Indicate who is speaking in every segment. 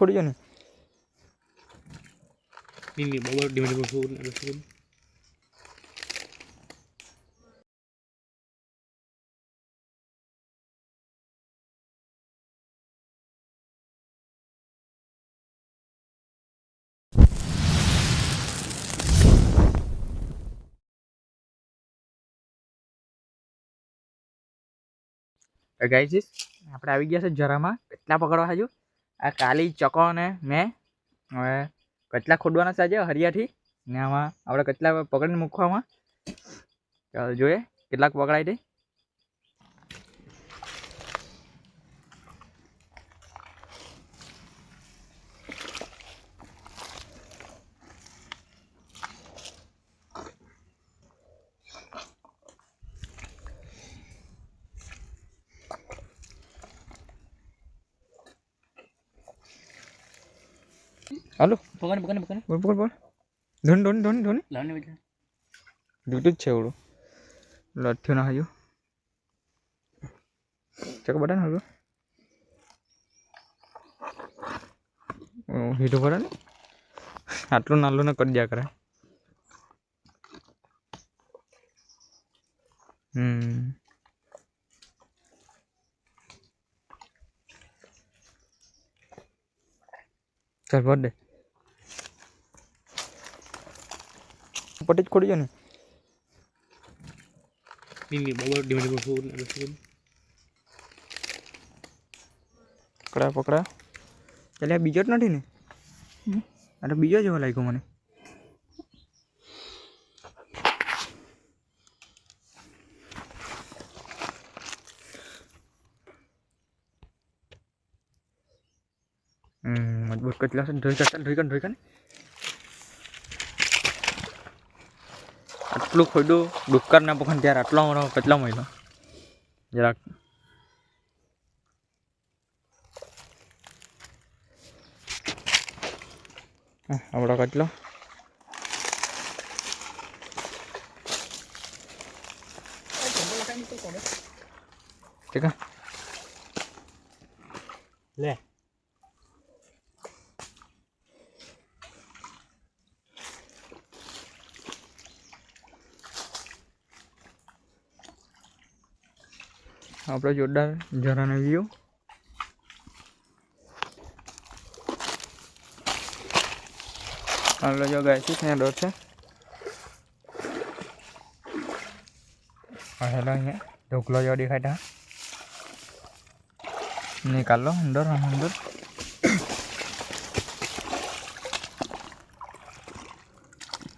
Speaker 1: ખોડી ગયો ને
Speaker 2: ini bawa di mana pun ada pun
Speaker 1: guys આપણે આવી ગયા છે જરામાં કેટલા પકડવા હજુ આ કાલી ચકો ને મેં હવે કેટલા ખોદવાના છે આજે હરિયાથી ને આમાં આપણે કેટલા પકડીને મૂકવામાં ચાલો જોઈએ કેટલાક પકડાય તે હાલો
Speaker 2: bukan bukan bukan
Speaker 1: બોલ બોલ બોલ ધોન ધોન ધોન ધોન
Speaker 2: lawan aja
Speaker 1: દૂધ જ છે એવડું લઠ્ઠ્યું ના હજુ ચક બટા ને હજુ હીટું પડે ને આટલું નાલું ને કરી દ્યા કરે ચાલ ભર દે પટી જ ખોડી ગયો ને
Speaker 2: ini bawa di mana pun ada pun
Speaker 1: પકડા પકડા એટલે આ બીજો જ નથી ને આ તો બીજો જેવો લાગ્યો મને મજબૂત કેટલા છે ધોઈ કાઢ આટલું ખોડું ડુક્કર ના પકડ ત્યારે આટલો મોટો કેટલા મહિનો જરાક આપણો કેટલો ઠીક
Speaker 2: le
Speaker 1: આપણે જોરદાર જરાને વ્યૂ હાલો જો ગાય છે ત્યાં ડોર છે હેલો અહીંયા ઢોકલો જો દેખાય ત્યાં નિકાલ લો અંદર અંદર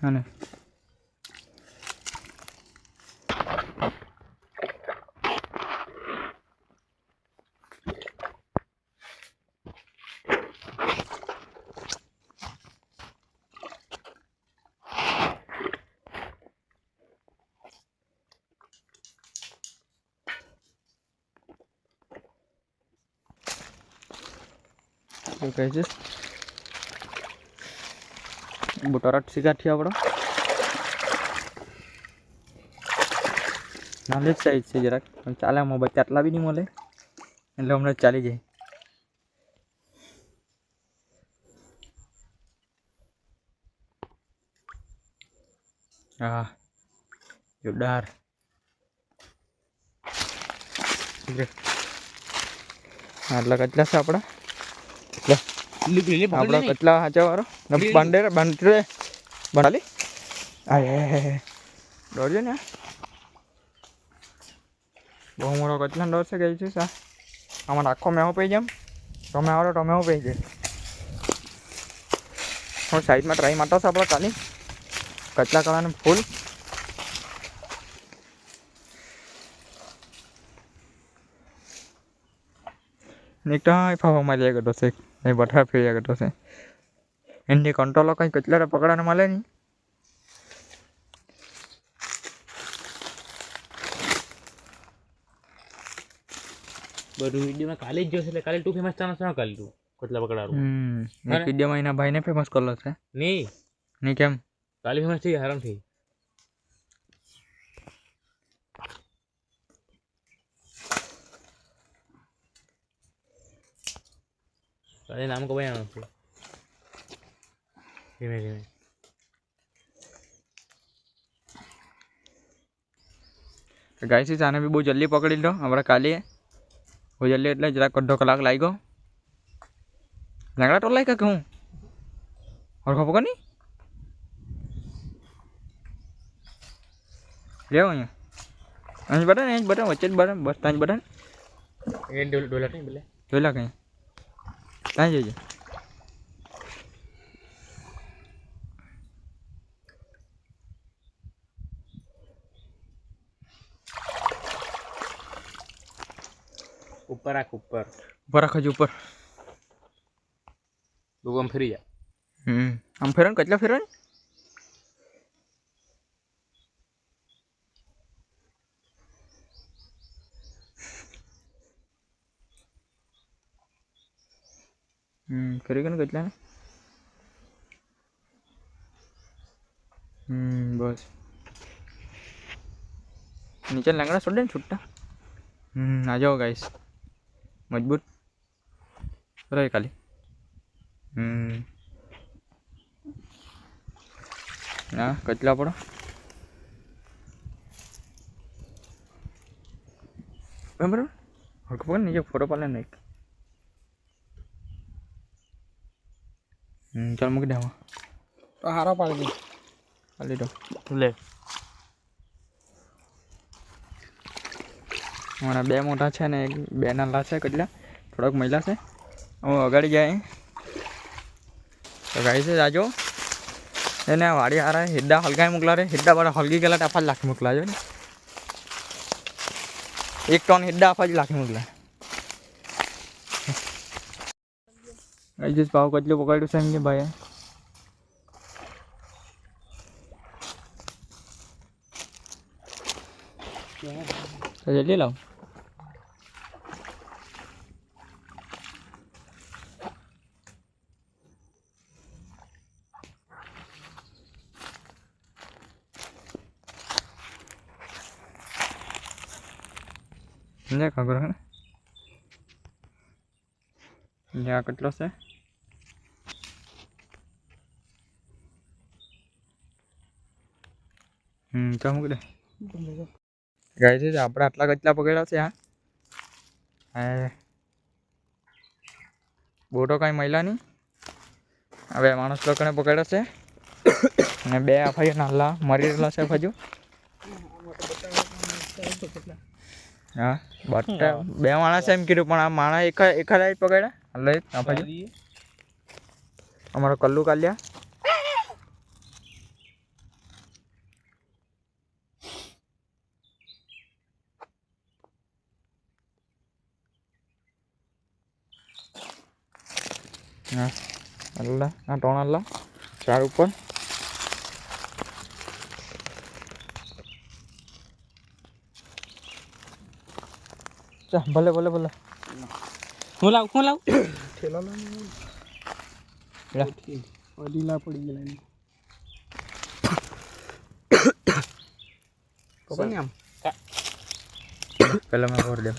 Speaker 1: અને કહે છે બુટારાટ શીખાથી આપણો નાની જ સાઈઝ છે જરાક ચાલે મોબાઈલ આટલા બી નહીં મળે એટલે હમણાં ચાલી જાય હા જોરદાર આટલા કેટલા છે આપણા આપડો કેટલા હાચા વાળો બાંધે બનાલી દોડજો ને બહુ મોટો કેટલા દોર છે ગઈ છે સા આમાં આખો મેહો પી જામ તમે આવડો ટમેહો પી જાય હું સાઈડમાં ટ્રાય મારતો છે આપણો કાલી કચલા કળાનું ફૂલ નીકળા ફાવા માર્યા કરતો છે નહીં બઠા ફેર્યા કરતો છે એની કંટ્રોલો કંઈ કચલા પકડાને મળે નહીં
Speaker 2: બધું વિડીયોમાં કાલે જ જોશે એટલે કાલે તું ફેમસ થવાનો છે કાલે તું કેટલા પકડાડું
Speaker 1: એક વિડીયોમાં એના ભાઈને ફેમસ કરેલો છે નહીં કેમ
Speaker 2: કાલે ફેમસ થઈ આરામથી કાલે નામ કબાઈ આનું છે ધીમે ધીમે
Speaker 1: ગાઈસ આને બી બહુ જલ્દી પકડી લીધો આપણે કાલે બહુ જલ્દી એટલે જરાક અડધો કલાક લાગ્યો લાંગડા તો લાગ્યા કે હું ઓળખો પકડ નહીં લેવો અહીંયા અહીં બટા ને બટા વચ્ચે જ બટા બસ ત્યાં જ બટા
Speaker 2: એ ડોલા નહીં બોલે
Speaker 1: જોઈ લા કઈ ત્યાં જઈએ
Speaker 2: ઉપર રાખ ઉપર
Speaker 1: ઉપર રાખો ઉપર
Speaker 2: લોકો આમ ફરી જાય
Speaker 1: આમ ફેરન કેટલા ફેરન ફરી ગયો કેટલા ને બસ નીચે લાંગડા છોડે ને છૂટા આ જાઓ ગાઈસ મજબૂત રહે ખાલી ના કેટલા પડો બરાબર હરકો પકડ નીચે ફોટો પાડે નહીં ચાલ મૂકી દે આમાં
Speaker 3: તો હારો પાડી દે
Speaker 1: પાડી દો
Speaker 2: લે
Speaker 1: અમારા બે મોટા છે ને એક બે નાના છે કેટલા થોડાક મહિલા છે હું અગાડી જાય તો ગાઈ છે જાજો એને વાડી હારા હેડા હલકા મોકલા રે હેડા બરા હલકી ગયેલા ટાફા જ લાખી મોકલા જો ને 1 ટન હેડા આફા જ લાખી મોકલા ગાઈ જસ ભાવ કેટલું પકડ્યું છે એમ કે ભાઈ તો જલ્દી લાવ સમજે કાગર હે યા કેટલો છે ચાલ મૂકી દે ગાય છે આપણે આટલા કેટલા પકડ્યા છે હા બોટો કાંઈ મહિલા નહીં હવે માણસ લોકોને પકડ્યા છે અને બે આફાઈ નાલા મરી રહેલા છે હજુ હા બટ બે માણસ એમ કીધું પણ આ માણસ એકાદ જ પકડ્યા એટલે આફાઈ અમારો કલ્લુ કાલ્યા હા અલ્લા આ ટોણ અલ્લા ચાર ઉપર ચા ભલે ભલે ભલે
Speaker 2: હું લાવ
Speaker 3: ઠેલો
Speaker 1: લા
Speaker 3: લીલા પડી ગયેલા પકડ ને આમ
Speaker 1: પેલા મેં ભર દે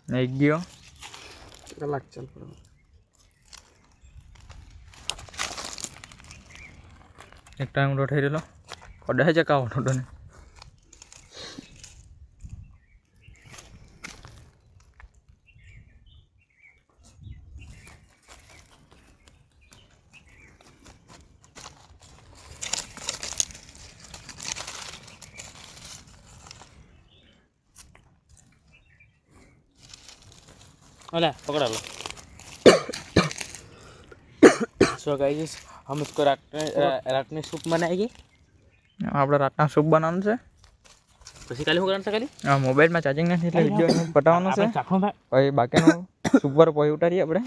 Speaker 1: એક ગયો
Speaker 3: કલાક ચાલ પડે
Speaker 1: એક ટાઈમ ઉઠો થઈ રહેલો કદાચ છે કાવ ઉઠો ને
Speaker 2: अला पकड़ा लो सो गाइस हम इसको रात में सूप बनाएंगे
Speaker 1: આપણે રાતના સૂપ બનાવવાનું છે
Speaker 2: પછી કાલે શું કરવાનું છે કાલે
Speaker 1: હા મોબાઈલમાં ચાર્જિંગ નથી એટલે વિડીયો પટાવવાનો છે
Speaker 2: આપણે ચાખો ભાઈ
Speaker 1: પછી બાકીનું સૂપ પર પછી ઉતારીએ આપણે